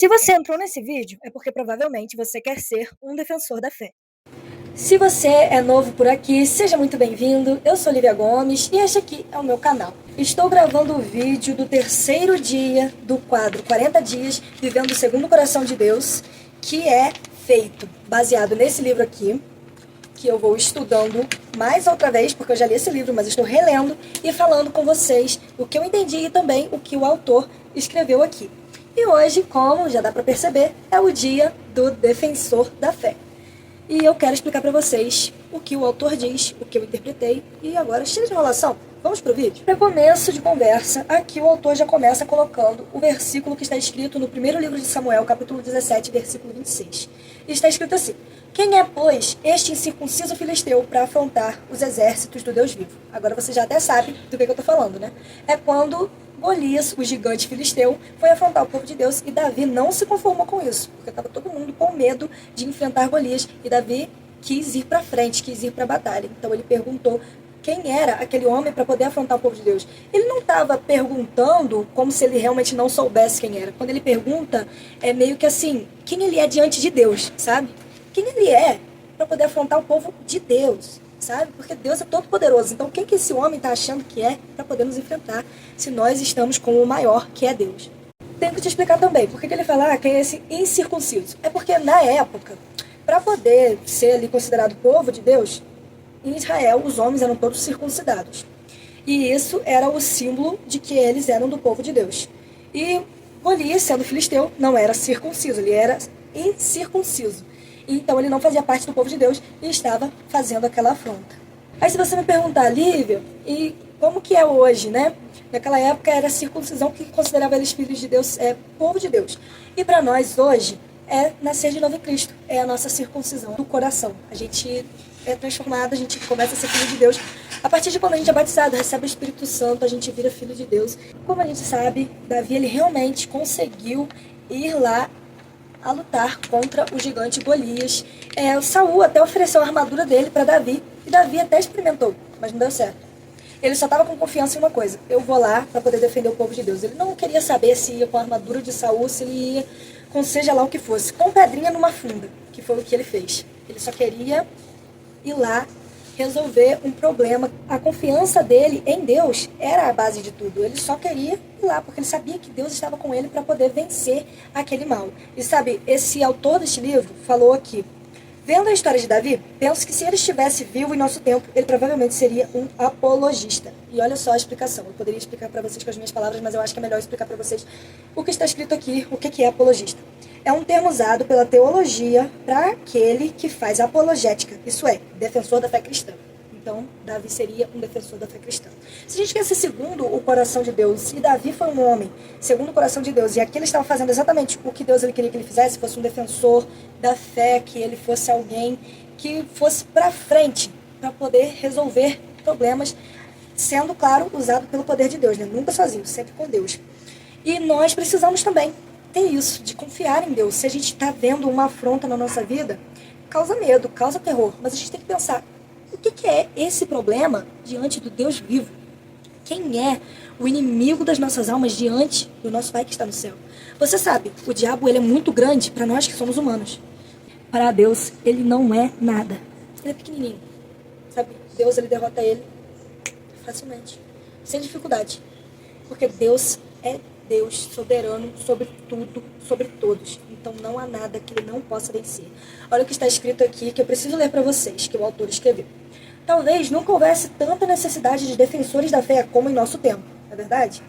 Se você entrou nesse vídeo, é porque provavelmente você quer ser um defensor da fé. Se você é novo por aqui, seja muito bem-vindo. Eu sou Lívia Gomes e este aqui é o meu canal. Estou gravando o vídeo do terceiro dia do quadro 40 Dias Vivendo Segundo o Coração de Deus, que é feito baseado nesse livro aqui, que eu vou estudando mais outra vez, porque eu já li esse livro, mas estou relendo e falando com vocês o que eu entendi e também o que o autor escreveu aqui. E hoje, como já dá para perceber, é o dia do defensor da fé. E eu quero explicar para vocês o que o autor diz, o que eu interpretei, e agora, cheio de enrolação, vamos pro vídeo? Para começo de conversa, aqui o autor já começa colocando o versículo que está escrito no primeiro livro de Samuel, capítulo 17, versículo 26. E está escrito assim: quem é, pois, este incircunciso filisteu para afrontar os exércitos do Deus vivo? Agora você já até sabe do que eu estou falando, né? É quando Golias, o gigante filisteu, foi afrontar o povo de Deus e Davi não se conformou com isso, porque estava todo mundo com medo de enfrentar Golias e Davi quis ir para frente, quis ir para a batalha. Então ele perguntou quem era aquele homem para poder afrontar o povo de Deus. Ele não estava perguntando como se ele realmente não soubesse quem era. Quando ele pergunta, é meio que assim, quem ele é diante de Deus, sabe? Quem ele é para poder afrontar o povo de Deus, sabe? Porque Deus é todo poderoso. Então quem que esse homem está achando que é para poder nos enfrentar se nós estamos com o maior, que é Deus? Tenho que te explicar também por que ele fala quem é esse incircunciso. É porque na época, para poder ser ali considerado povo de Deus, em Israel os homens eram todos circuncidados. E isso era o símbolo de que eles eram do povo de Deus. E Golias, sendo filisteu, não era circunciso, ele era incircunciso. Então ele não fazia parte do povo de Deus e estava fazendo aquela afronta. Aí se você me perguntar, Lívia, e como que é hoje, né? Naquela época era a circuncisão que considerava eles filhos de Deus, povo de Deus. E para nós hoje é nascer de novo em Cristo, é a nossa circuncisão do coração. A gente é transformado, a gente começa a ser filho de Deus. A partir de quando a gente é batizado, recebe o Espírito Santo, a gente vira filho de Deus. Como a gente sabe, Davi ele realmente conseguiu ir lá a lutar contra o gigante Golias. Saul até ofereceu a armadura dele para Davi, e Davi até experimentou, mas não deu certo. Ele só estava com confiança em uma coisa: eu vou lá para poder defender o povo de Deus. Ele não queria saber se ia com a armadura de Saul, se ele ia com seja lá o que fosse, com pedrinha numa funda, que foi o que ele fez. Ele só queria ir lá resolver um problema. A confiança dele em Deus era a base de tudo. Ele só queria ir lá, porque ele sabia que Deus estava com ele para poder vencer aquele mal. E sabe, esse autor deste livro falou aqui: vendo a história de Davi, penso que se ele estivesse vivo em nosso tempo, ele provavelmente seria um apologista. E olha só a explicação. Eu poderia explicar para vocês com as minhas palavras, mas eu acho que é melhor explicar para vocês o que está escrito aqui, o que é apologista. É um termo usado pela teologia para aquele que faz apologética, isso é, defensor da fé cristã. Então, Davi seria um defensor da fé cristã. Se a gente quer ser segundo o coração de Deus, e Davi foi um homem segundo o coração de Deus, e aqui ele estava fazendo exatamente o que Deus ele queria que ele fizesse, fosse um defensor da fé, que ele fosse alguém que fosse para frente, para poder resolver problemas, sendo, claro, usado pelo poder de Deus, né? Nunca sozinho, sempre com Deus. E nós precisamos também ter isso, de confiar em Deus. Se a gente está vendo uma afronta na nossa vida, causa medo, causa terror, mas a gente tem que pensar: o que é esse problema diante do Deus vivo? Quem é o inimigo das nossas almas diante do nosso Pai que está no céu? Você sabe, o diabo ele é muito grande para nós que somos humanos. Para Deus, ele não é nada. Ele é pequenininho. Sabe, Deus ele derrota ele facilmente, sem dificuldade. Porque Deus é Deus soberano sobre tudo, sobre todos. Então não há nada que ele não possa vencer. Olha o que está escrito aqui, que eu preciso ler para vocês, que o autor escreveu. Talvez nunca houvesse tanta necessidade de defensores da fé como em nosso tempo, não é verdade?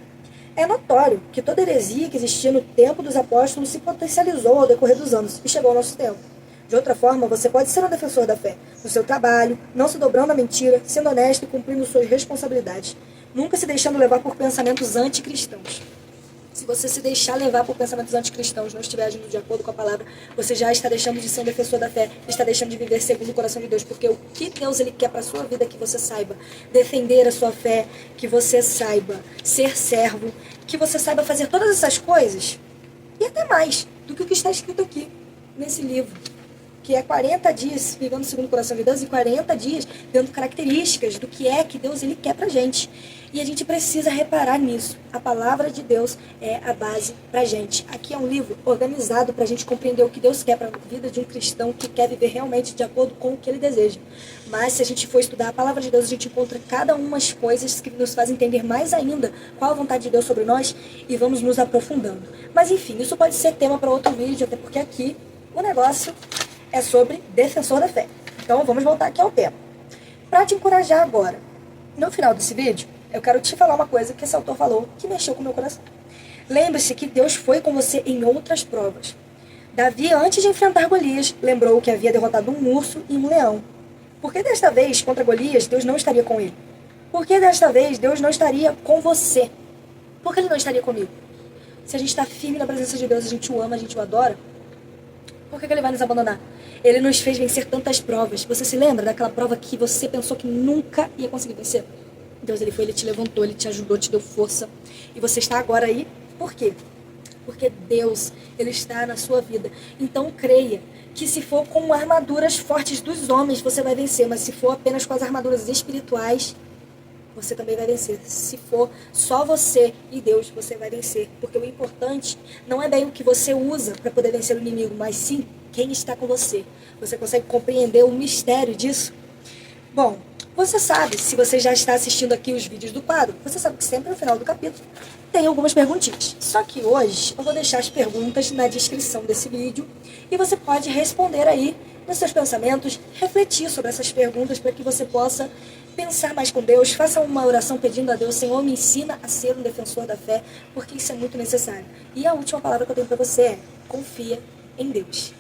É notório que toda heresia que existia no tempo dos apóstolos se potencializou ao decorrer dos anos e chegou ao nosso tempo. De outra forma, você pode ser um defensor da fé, no seu trabalho, não se dobrando à mentira, sendo honesto e cumprindo suas responsabilidades, nunca se deixando levar por pensamentos anticristãos. Se você se deixar levar por pensamentos anticristãos, não estiver agindo de acordo com a palavra, você já está deixando de ser um defensor da fé, está deixando de viver segundo o coração de Deus, porque o que Deus ele quer para a sua vida é que você saiba defender a sua fé, que você saiba ser servo, que você saiba fazer todas essas coisas, e até mais do que o que está escrito aqui, nesse livro. que é 40 dias vivendo segundo o coração de Deus e 40 dias dando características do que é que Deus ele quer pra gente. E a gente precisa reparar nisso. A palavra de Deus é a base pra gente. Aqui é um livro organizado pra gente compreender o que Deus quer pra vida de um cristão que quer viver realmente de acordo com o que ele deseja. Mas se a gente for estudar a palavra de Deus, a gente encontra cada uma das coisas que nos fazem entender mais ainda qual a vontade de Deus sobre nós e vamos nos aprofundando. Mas enfim, isso pode ser tema para outro vídeo, até porque aqui o negócio é sobre defensor da fé. Então vamos voltar aqui ao tema. Para te encorajar agora, no final desse vídeo, eu quero te falar uma coisa que esse autor falou que mexeu com o meu coração. Lembre-se que Deus foi com você em outras provas. Davi, antes de enfrentar Golias, lembrou que havia derrotado um urso e um leão. Por que desta vez, contra Golias, Deus não estaria com ele? Por que desta vez Deus não estaria com você? Por que ele não estaria comigo? Se a gente está firme na presença de Deus, a gente o ama, a gente o adora, por que ele vai nos abandonar? Ele nos fez vencer tantas provas. Você se lembra daquela prova que você pensou que nunca ia conseguir vencer? Deus, ele foi, ele te levantou, ele te ajudou, te deu força. E você está agora aí, por quê? Porque Deus, ele está na sua vida. Então creia que se for com armaduras fortes dos homens, você vai vencer. Mas se for apenas com as armaduras espirituais, você também vai vencer. Se for só você e Deus, você vai vencer. Porque o importante não é bem o que você usa para poder vencer o inimigo, mas sim quem está com você. Você consegue compreender o mistério disso? Bom, você sabe, se você já está assistindo aqui os vídeos do quadro, você sabe que sempre no final do capítulo tem algumas perguntinhas. Só que hoje eu vou deixar as perguntas na descrição desse vídeo e você pode responder aí nos seus pensamentos, refletir sobre essas perguntas para que você possa pensar mais com Deus. Faça uma oração pedindo a Deus: Senhor, me ensina a ser um defensor da fé, porque isso é muito necessário. E a última palavra que eu tenho para você é: confia em Deus.